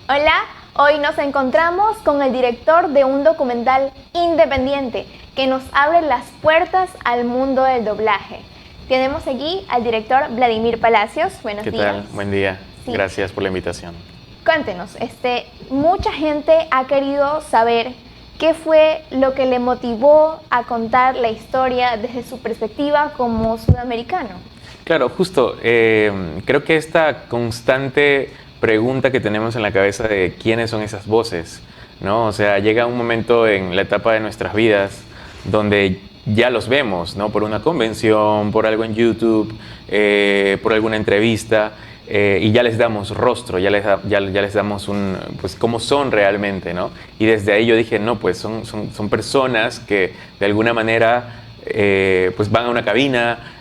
Hola, hoy nos encontramos con el director de un documental independiente que nos abre las puertas al mundo del doblaje. Tenemos aquí al director Vladimir Palacios. Buenos días. ¿Qué tal? Buen día. Sí. Gracias por la invitación. Cuéntenos, mucha gente ha querido saber qué fue lo que le motivó a contar la historia desde su perspectiva como sudamericano. Claro, justo. Creo que esta constante pregunta que tenemos en la cabeza de quiénes son esas voces, ¿no? O sea, llega un momento en la etapa de nuestras vidas donde ya los vemos, ¿no? Por una convención, por algo en YouTube, por alguna entrevista, y ya les damos rostro, ya les damos pues cómo son realmente, ¿no? Y desde ahí yo dije, no, pues son personas que de alguna manera pues van a una cabina,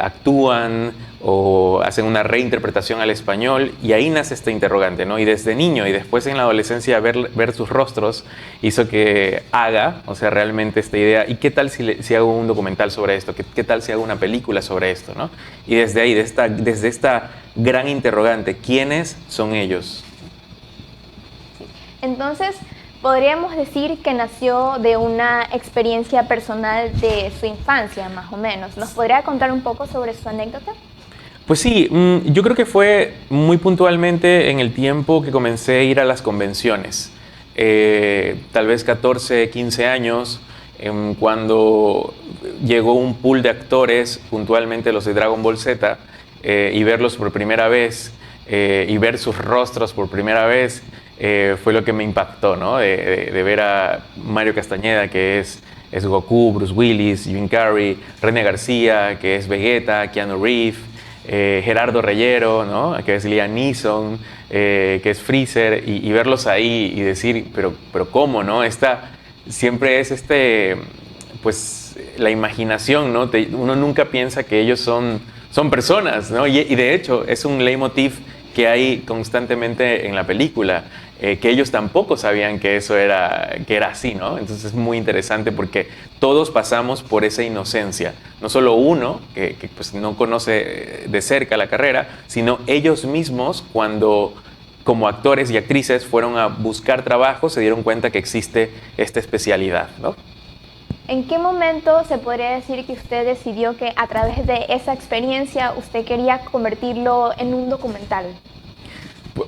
actúan o hacen una reinterpretación al español, y ahí nace esta interrogante, ¿no? Y desde niño y después en la adolescencia ver sus rostros hizo que haga, o sea, realmente esta idea, ¿y qué tal si hago un documental sobre esto? ¿Qué tal si hago una película sobre esto, ¿no? Y desde ahí, desde esta gran interrogante, ¿quiénes son ellos? Entonces, podríamos decir que nació de una experiencia personal de su infancia, más o menos. ¿Nos podría contar un poco sobre su anécdota? Pues sí, yo creo que fue muy puntualmente en el tiempo que comencé a ir a las convenciones. Tal vez 14, 15 años, cuando llegó un pool de actores, puntualmente los de Dragon Ball Z, y verlos por primera vez, y ver sus rostros por primera vez, fue lo que me impactó, ¿no? De ver a Mario Castañeda, que es Goku, Bruce Willis, Jim Carrey, René García, que es Vegeta, Keanu Reeves, Gerardo Reyero, ¿no? Que es Liam Neeson, que es Freezer, y verlos ahí y decir, pero ¿cómo, no? Siempre es pues la imaginación, ¿no? Uno nunca piensa que ellos son personas, ¿no? Y de hecho es un leitmotiv que hay constantemente en la película, que ellos tampoco sabían que eso era así, ¿no? Entonces es muy interesante porque todos pasamos por esa inocencia, no solo uno que pues no conoce de cerca la carrera, sino ellos mismos cuando como actores y actrices fueron a buscar trabajo, se dieron cuenta que existe esta especialidad, ¿no? ¿En qué momento se podría decir que usted decidió que a través de esa experiencia usted quería convertirlo en un documental?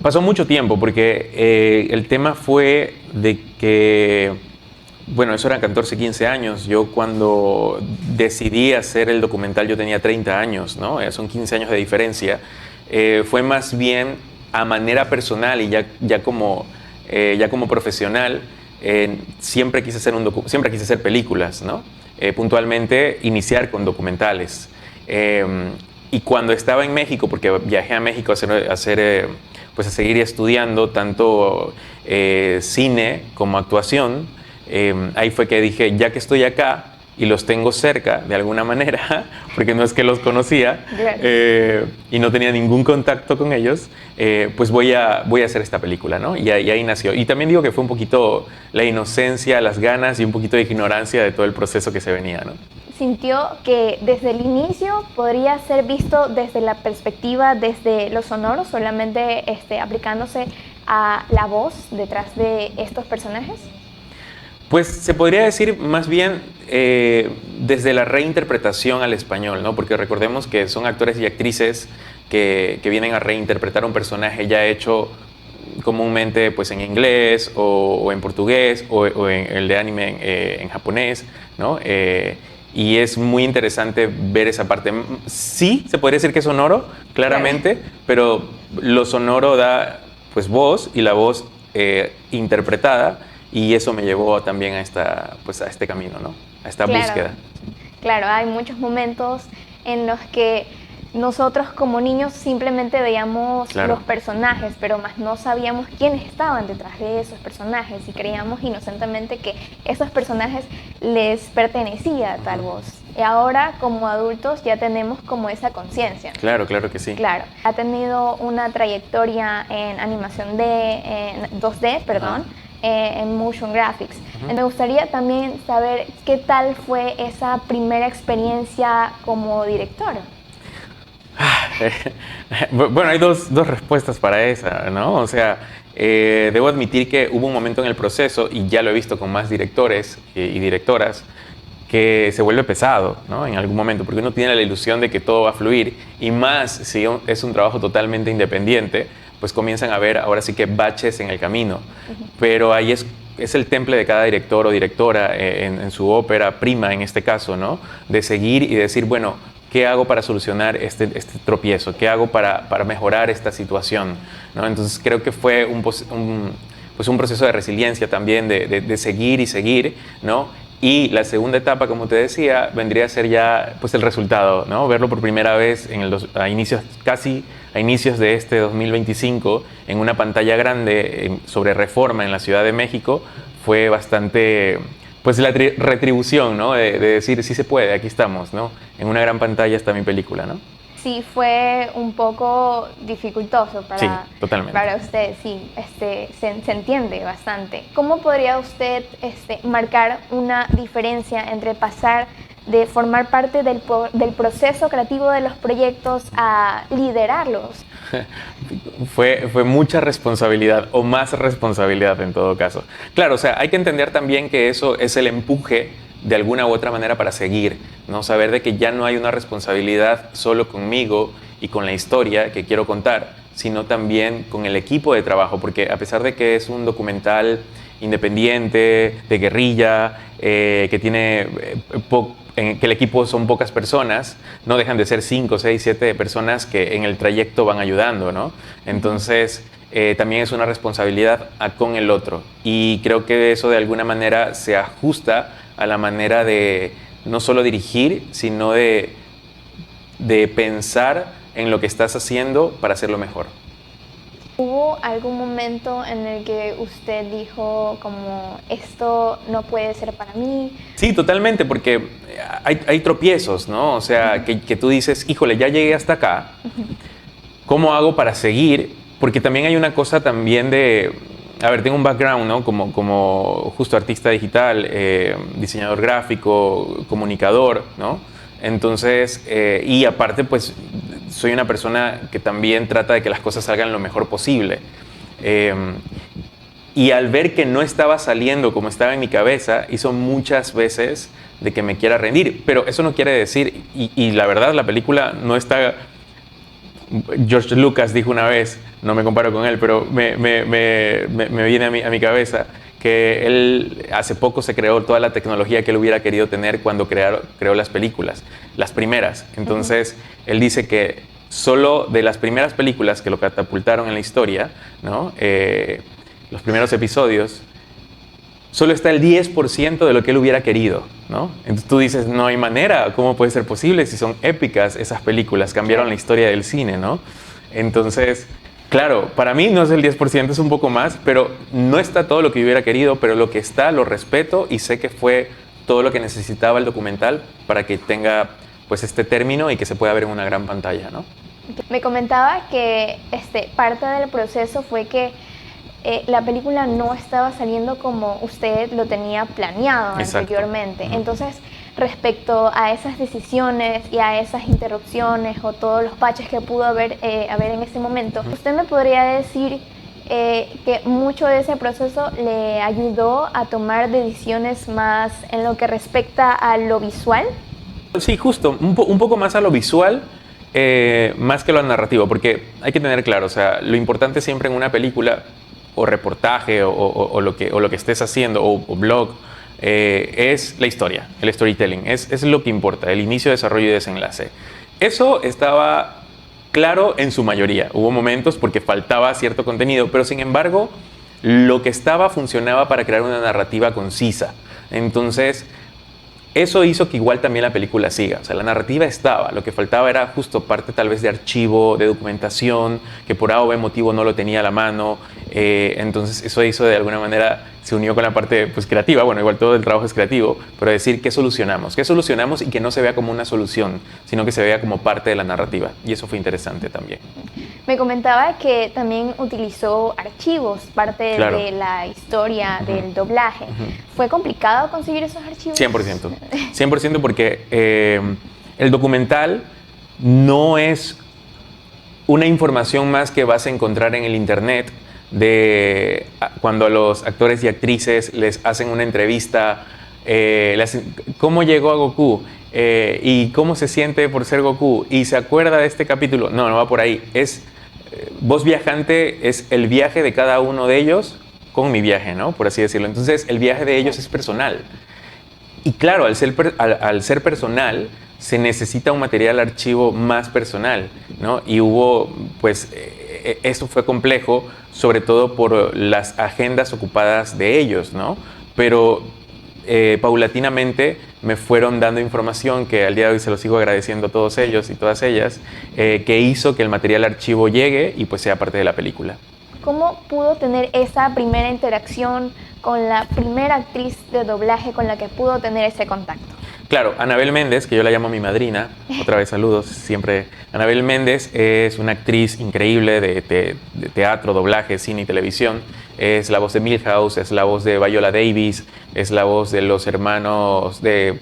Pasó mucho tiempo porque el tema fue de que, bueno, eso eran 14, 15 años. Yo cuando decidí hacer el documental yo tenía 30 años, ¿no? Son 15 años de diferencia. Fue más bien a manera personal y ya como profesional. Siempre quise hacer películas, ¿no? Puntualmente iniciar con documentales. Y cuando estaba en México, porque viajé a México pues a seguir estudiando tanto cine como actuación, ahí fue que dije, ya que estoy acá y los tengo cerca de alguna manera, porque no es que los conocía y no tenía ningún contacto con ellos, pues voy a hacer esta película, ¿no? Y ahí nació. Y también digo que fue un poquito la inocencia, las ganas y un poquito de ignorancia de todo el proceso que se venía, ¿no? ¿Sintió que desde el inicio podría ser visto desde la perspectiva, desde lo sonoro, solamente aplicándose a la voz detrás de estos personajes? Pues se podría decir más bien desde la reinterpretación al español, ¿no? Porque recordemos que son actores y actrices que vienen a reinterpretar un personaje ya hecho comúnmente pues en inglés o en portugués o en el de anime en japonés, ¿no? Y es muy interesante ver esa parte. Sí, se podría decir que es sonoro, claramente, pero lo sonoro da pues voz y la voz interpretada, y eso me llevó también a este camino, ¿no? A esta búsqueda. Claro, hay muchos momentos en los que nosotros como niños simplemente veíamos los personajes, pero más no sabíamos quiénes estaban detrás de esos personajes y creíamos inocentemente que esos personajes les pertenecía a tal voz. Y ahora como adultos ya tenemos como esa conciencia. Claro que sí. Claro, ha tenido una trayectoria en animación en 2D, perdón, en motion graphics. Me gustaría también saber qué tal fue esa primera experiencia como director. Bueno, hay dos respuestas para esa, ¿no? O sea, debo admitir que hubo un momento en el proceso, y ya lo he visto con más directores y directoras, que se vuelve pesado, ¿no? En algún momento, porque uno tiene la ilusión de que todo va a fluir, y más si es un trabajo totalmente independiente, pues comienzan a haber ahora sí que baches en el camino. Pero ahí es el temple de cada director o directora en su ópera prima, en este caso, ¿no? De seguir y decir, bueno, ¿qué hago para solucionar este tropiezo? ¿Qué hago para mejorar esta situación? ¿No? Entonces creo que fue un proceso de resiliencia también, de seguir y seguir, ¿no? Y la segunda etapa, como te decía, vendría a ser ya pues el resultado, ¿no? Verlo por primera vez casi a inicios de este 2025 en una pantalla grande sobre Reforma en la Ciudad de México fue bastante, pues la retribución, ¿no? De decir, sí se puede, aquí estamos, ¿no? En una gran pantalla está mi película, ¿no? Sí, fue un poco dificultoso Sí, totalmente. para usted, sí, se entiende bastante. ¿Cómo podría usted marcar una diferencia entre pasar de formar parte del proceso creativo de los proyectos a liderarlos? Fue mucha responsabilidad, o más responsabilidad en todo caso. Claro, o sea, hay que entender también que eso es el empuje de alguna u otra manera para seguir, ¿no? Saber de que ya no hay una responsabilidad solo conmigo y con la historia que quiero contar, sino también con el equipo de trabajo, porque a pesar de que es un documental independiente, de guerrilla, que tiene que el equipo son pocas personas, no dejan de ser 5, 6, 7 personas que en el trayecto van ayudando, ¿no? Entonces, también es una responsabilidad con el otro, y creo que eso de alguna manera se ajusta a la manera de no solo dirigir, sino de pensar en lo que estás haciendo para hacerlo mejor. ¿Hubo algún momento en el que usted dijo como esto no puede ser para mí? Sí, totalmente, porque hay tropiezos, ¿no? O sea, que tú dices, híjole, ya llegué hasta acá, ¿cómo hago para seguir? Porque también hay una cosa también de... A ver, tengo un background, ¿no? Como justo artista digital, diseñador gráfico, comunicador, ¿no? Entonces, y aparte, pues, soy una persona que también trata de que las cosas salgan lo mejor posible. Y al ver que no estaba saliendo como estaba en mi cabeza, hizo muchas veces de que me quiera rendir. Pero eso no quiere decir, y la verdad, la película no está... George Lucas dijo una vez, no me comparo con él, pero me viene a mi cabeza que él hace poco se creó toda la tecnología que él hubiera querido tener cuando creó las películas, las primeras. Entonces, él dice que solo de las primeras películas que lo catapultaron en la historia, ¿no? Los primeros episodios, solo está el 10% de lo que él hubiera querido, ¿no? Entonces tú dices, no hay manera, ¿cómo puede ser posible si son épicas esas películas? Cambiaron la historia del cine, ¿no? Entonces, claro, para mí no es el 10%, es un poco más, pero no está todo lo que yo hubiera querido, pero lo que está lo respeto y sé que fue todo lo que necesitaba el documental para que tenga pues este término y que se pueda ver en una gran pantalla, ¿no? Me comentaba que parte del proceso fue que la película no estaba saliendo como usted lo tenía planeado anteriormente. Entonces, respecto a esas decisiones y a esas interrupciones o todos los baches que pudo haber en ese momento, ¿usted me podría decir que mucho de ese proceso le ayudó a tomar decisiones más en lo que respecta a lo visual? Sí, justo, un poco más a lo visual, más que lo narrativo, porque hay que tener claro, o sea, lo importante siempre en una película o reportaje o lo que estés haciendo o blog es la historia, el storytelling, es lo que importa, el inicio, desarrollo y desenlace. Eso estaba claro en su mayoría. Hubo momentos porque faltaba cierto contenido, pero sin embargo lo que funcionaba para crear una narrativa concisa. Entonces eso hizo que igual también la película siga. O sea, la narrativa estaba, lo que faltaba era justo parte tal vez de archivo, de documentación, que por A o B motivo no lo tenía a la mano. Entonces eso hizo de alguna manera, se unió con la parte pues, creativa. Bueno, igual todo el trabajo es creativo, pero decir qué solucionamos y que no se vea como una solución, sino que se vea como parte de la narrativa. Y eso fue interesante también. Me comentaba que también utilizó archivos, parte de la historia del doblaje. ¿Fue complicado conseguir esos archivos? 100%. 100% porque el documental no es una información más que vas a encontrar en el internet de cuando a los actores y actrices les hacen una entrevista, ¿cómo llegó a Goku? ¿Y cómo se siente por ser Goku? ¿Y se acuerda de este capítulo? No, no va por ahí. Voz Viajante es el viaje de cada uno de ellos con mi viaje, ¿no? Por así decirlo. Entonces, el viaje de ellos es personal. Y claro, al ser personal, se necesita un material archivo más personal, ¿no? Y pues, eso fue complejo, sobre todo por las agendas ocupadas de ellos, ¿no? Pero paulatinamente me fueron dando información que al día de hoy se lo sigo agradeciendo a todos ellos y todas ellas, que hizo que el material archivo llegue y pues sea parte de la película. ¿Cómo pudo tener esa primera interacción con la primera actriz de doblaje con la que pudo tener ese contacto? Claro, Anabel Méndez, que yo la llamo mi madrina, otra vez saludos siempre. Anabel Méndez es una actriz increíble de teatro, doblaje, cine y televisión. Es la voz de Milhouse, es la voz de Viola Davis, es la voz de los hermanos, de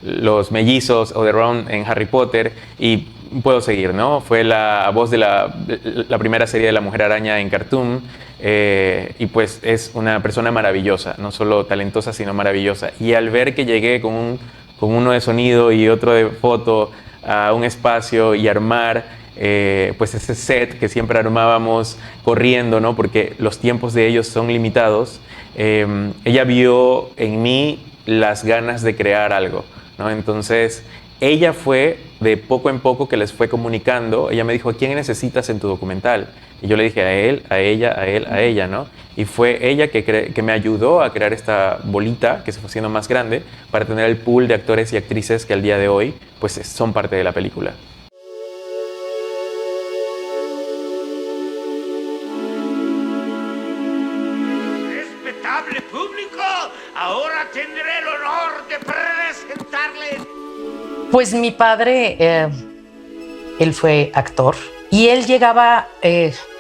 los mellizos o de Ron en Harry Potter, y puedo seguir, ¿no? Fue la voz de la primera serie de La Mujer Araña en Cartoon, y pues es una persona maravillosa, no solo talentosa, sino maravillosa. Y al ver que llegué con uno de sonido y otro de foto a un espacio y armar pues ese set que siempre armábamos corriendo, ¿no? Porque los tiempos de ellos son limitados, ella vio en mí las ganas de crear algo, ¿no? Entonces ella fue de poco en poco que les fue comunicando. Ella me dijo: ¿a quién necesitas en tu documental? Y yo le dije: a él, a ella, a él, a ella, ¿no? Y fue ella que me ayudó a crear esta bolita que se fue haciendo más grande para tener el pool de actores y actrices que al día de hoy pues son parte de la película. Respetable público, ahora tendré el honor de presentarles. Pues mi padre, él fue actor y él llegaba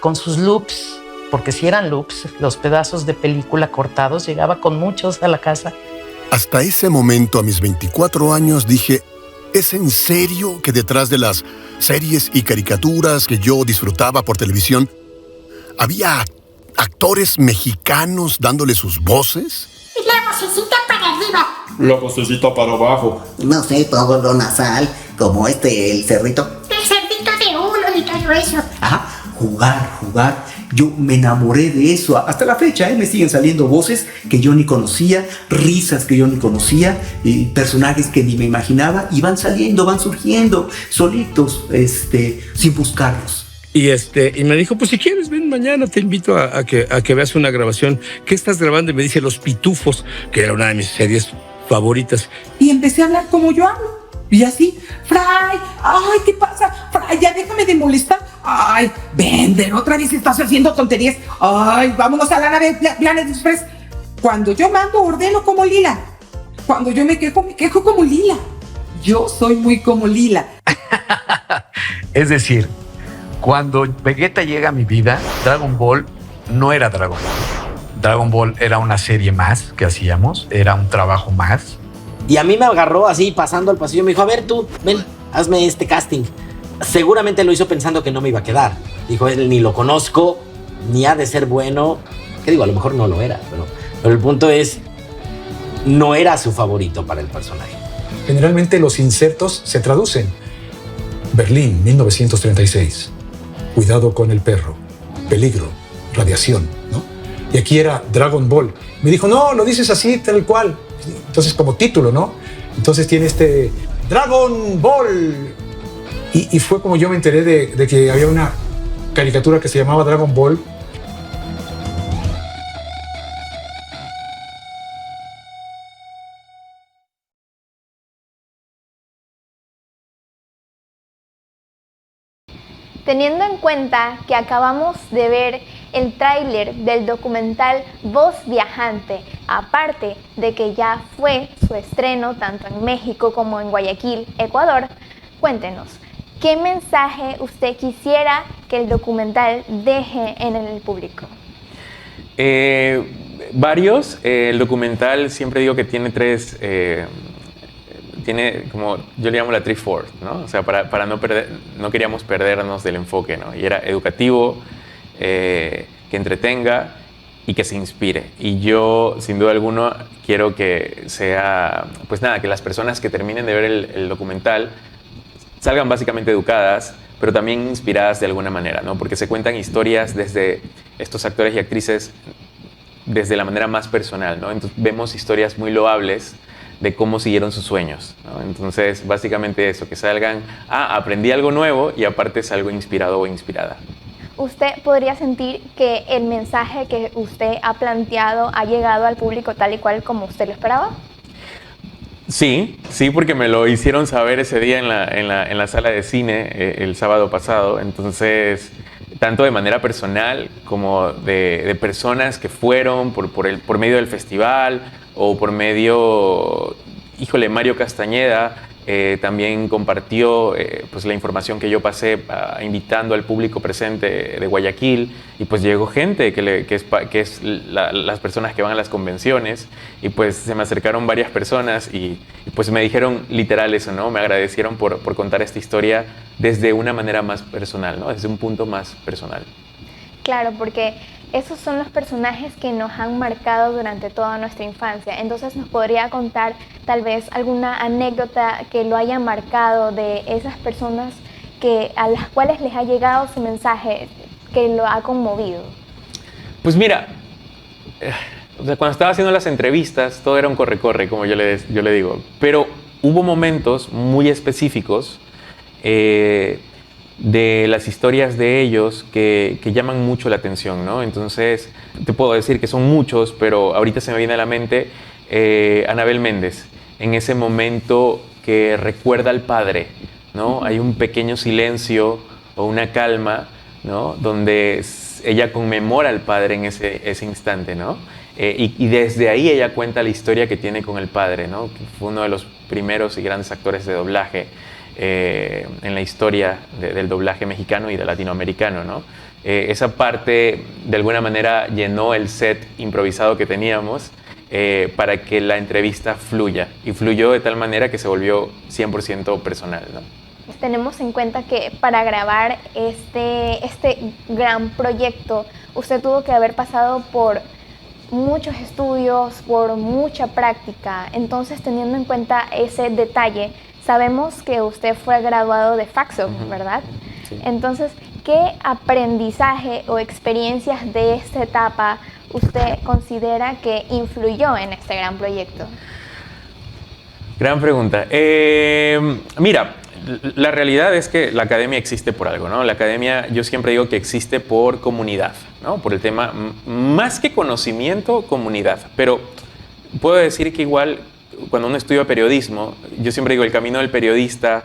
con sus loops, porque si eran loops, los pedazos de película cortados, llegaba con muchos a la casa. Hasta ese momento, a mis 24 años, dije: ¿es en serio que detrás de las series y caricaturas que yo disfrutaba por televisión había actores mexicanos dándole sus voces? La vocecita para arriba. La vocecita para abajo. No sé, todo lo nasal, como el cerrito. El cerdito de uno y todo eso. Ajá, jugar. Yo me enamoré de eso. Hasta la fecha, me siguen saliendo voces que yo ni conocía, risas que yo ni conocía, personajes que ni me imaginaba, y van saliendo, van surgiendo solitos, sin buscarlos. Y me dijo: pues si quieres, ven mañana, te invito a que veas una grabación. ¿Qué estás grabando? Y me dice: Los Pitufos, que era una de mis series favoritas. Y empecé a hablar como yo hablo. Y así: Fray, ay, ¿qué pasa? Fray, ya déjame de molestar. Ay, Bender, otra vez estás haciendo tonterías. Ay, vámonos a la nave Planet Express. Cuando yo mando, ordeno como Lila. Cuando yo me quejo como Lila. Yo soy muy como Lila. Es decir, cuando Vegeta llega a mi vida, Dragon Ball no era Dragon Ball. Dragon Ball era una serie más que hacíamos, era un trabajo más. Y a mí me agarró así, pasando al pasillo, me dijo: a ver tú, ven, hazme este casting. Seguramente lo hizo pensando que no me iba a quedar. Dijo: él ni lo conozco, ni ha de ser bueno. ¿Qué digo? A lo mejor no lo era, pero el punto es, no era su favorito para el personaje. Generalmente los insertos se traducen. Berlín, 1936. Cuidado con el perro. Peligro. Radiación, ¿no? Y aquí era Dragon Ball. Me dijo: no, lo dices así, tal cual. Entonces, como título, ¿no? Entonces tiene Dragon Ball. Y fue como yo me enteré de que había una caricatura que se llamaba Dragon Ball. Teniendo en cuenta que acabamos de ver el tráiler del documental Voz Viajante, aparte de que ya fue su estreno tanto en México como en Guayaquil, Ecuador, cuéntenos, ¿qué mensaje usted quisiera que el documental deje en el público? Varios. El documental siempre digo que tiene tiene como, yo le llamo la Triforce, ¿no? O sea, para no queríamos perdernos del enfoque, ¿no? Y era educativo, que entretenga y que se inspire. Y yo, sin duda alguna, quiero que sea, pues nada, que las personas que terminen de ver el documental salgan básicamente educadas, pero también inspiradas de alguna manera, ¿no? Porque se cuentan historias desde estos actores y actrices desde la manera más personal, ¿no? Entonces vemos historias muy loables de cómo siguieron sus sueños, ¿no? Entonces, básicamente eso, que salgan, aprendí algo nuevo y aparte salgo inspirado o inspirada. ¿Usted podría sentir que el mensaje que usted ha planteado ha llegado al público tal y cual como usted lo esperaba? Sí, porque me lo hicieron saber ese día en la sala de cine el sábado pasado. Entonces, tanto de manera personal como de personas que fueron por medio del festival o por medio, Mario Castañeda también compartió pues la información que yo pasé invitando al público presente de Guayaquil, y pues llegó gente que es las personas que van a las convenciones, y pues se me acercaron varias personas y pues me dijeron literal eso, ¿no? Me agradecieron por contar esta historia desde una manera más personal, ¿no? Desde un punto más personal. Claro, porque esos son los personajes que nos han marcado durante toda nuestra infancia. Entonces, ¿nos podría contar tal vez alguna anécdota que lo haya marcado de esas personas a las cuales les ha llegado su mensaje, que lo ha conmovido? Pues mira, cuando estaba haciendo las entrevistas, todo era un corre-corre, como yo le digo. Pero hubo momentos muy específicos de las historias de ellos que llaman mucho la atención, ¿no? Entonces, te puedo decir que son muchos, pero ahorita se me viene a la mente Anabel Méndez, en ese momento que recuerda al padre, ¿no? Hay un pequeño silencio o una calma, ¿no? Donde ella conmemora al padre en ese instante, ¿no? Y desde ahí ella cuenta la historia que tiene con el padre, ¿no? Que fue uno de los primeros y grandes actores de doblaje en la historia del doblaje mexicano y de latinoamericano, ¿no? Esa parte de alguna manera llenó el set improvisado que teníamos para que la entrevista fluya, y fluyó de tal manera que se volvió 100% personal, ¿no? Tenemos en cuenta que para grabar este gran proyecto usted tuvo que haber pasado por muchos estudios, por mucha práctica. Entonces, teniendo en cuenta ese detalle, sabemos que usted fue graduado de Faxo, ¿verdad? Sí. Entonces, ¿qué aprendizaje o experiencias de esta etapa usted considera que influyó en este gran proyecto? Gran pregunta. Mira, la realidad es que la academia existe por algo, ¿no? La academia, yo siempre digo que existe por comunidad, ¿no? Por el tema, más que conocimiento, comunidad. Pero puedo decir que igual, cuando uno estudia periodismo, yo siempre digo, el camino del periodista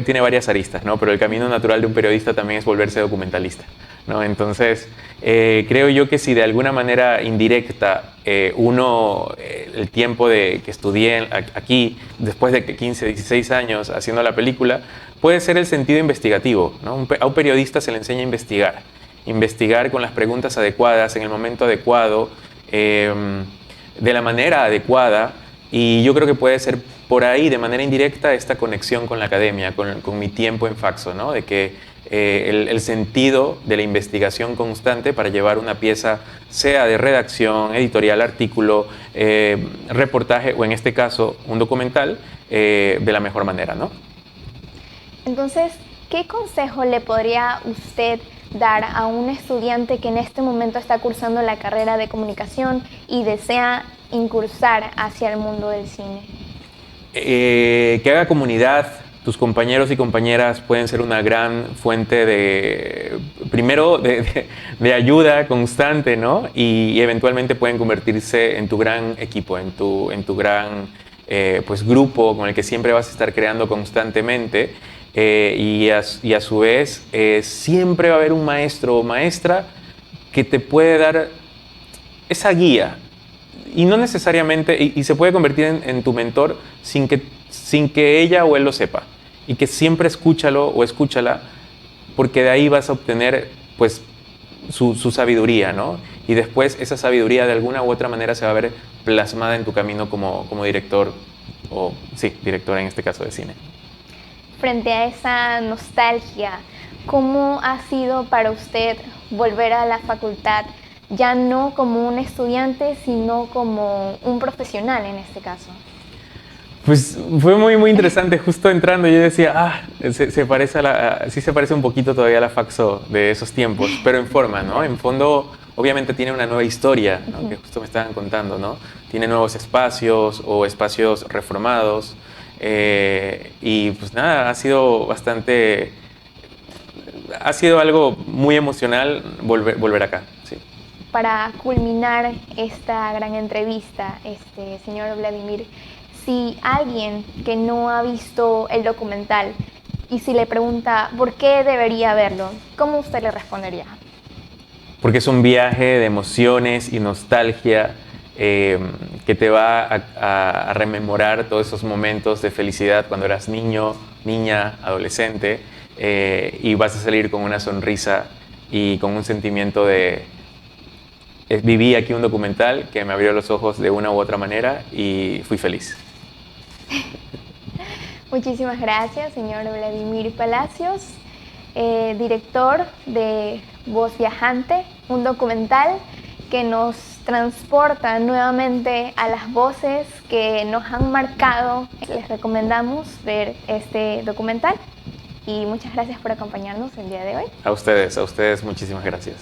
tiene varias aristas, ¿no? Pero el camino natural de un periodista también es volverse documentalista, ¿no? Entonces, creo yo que si de alguna manera indirecta el tiempo que estudié aquí, después de 15, 16 años haciendo la película, puede ser el sentido investigativo, ¿no? A un periodista se le enseña a investigar con las preguntas adecuadas, en el momento adecuado, de la manera adecuada. Y yo creo que puede ser por ahí, de manera indirecta, esta conexión con la academia, con mi tiempo en Faxo, ¿no? De que el sentido de la investigación constante para llevar una pieza, sea de redacción, editorial, artículo, reportaje o en este caso un documental, de la mejor manera, ¿no? Entonces, ¿qué consejo le podría usted dar a un estudiante que en este momento está cursando la carrera de comunicación y desea incursar hacia el mundo del cine? Que haga comunidad. Tus compañeros y compañeras pueden ser una gran fuente de ayuda constante, ¿no? Y eventualmente pueden convertirse en tu gran equipo, en tu gran pues grupo con el que siempre vas a estar creando constantemente. Y a su vez siempre va a haber un maestro o maestra que te puede dar esa guía, y no necesariamente, y se puede convertir en tu mentor sin que ella o él lo sepa, y que siempre escúchalo o escúchala, porque de ahí vas a obtener pues su sabiduría, ¿no? Y después esa sabiduría de alguna u otra manera se va a ver plasmada en tu camino como director directora en este caso de cine. Frente a esa nostalgia, ¿cómo ha sido para usted volver a la facultad, ya no como un estudiante, sino como un profesional en este caso? Pues fue muy, muy interesante. Justo entrando yo decía, se parece sí se parece un poquito todavía a la Faxo de esos tiempos, pero en forma, ¿no? En fondo, obviamente tiene una nueva historia, ¿no? Que justo me estaban contando, ¿no? Tiene nuevos espacios o espacios reformados y pues nada, ha sido algo muy emocional volver acá, sí. Para culminar esta gran entrevista, señor Vladimir, si alguien que no ha visto el documental y si le pregunta por qué debería verlo, ¿cómo usted le respondería? Porque es un viaje de emociones y nostalgia que te va a rememorar todos esos momentos de felicidad cuando eras niño, niña, adolescente, y vas a salir con una sonrisa y con un sentimiento de viví aquí un documental que me abrió los ojos de una u otra manera y fui feliz. Muchísimas gracias, señor Vladimir Palacios, director de Voz Viajante, un documental que nos transporta nuevamente a las voces que nos han marcado. Les recomendamos ver este documental y muchas gracias por acompañarnos el día de hoy. A ustedes muchísimas gracias.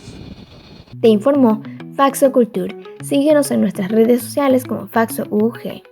Te informó Faxo Culture. Síguenos en nuestras redes sociales como Faxo UG.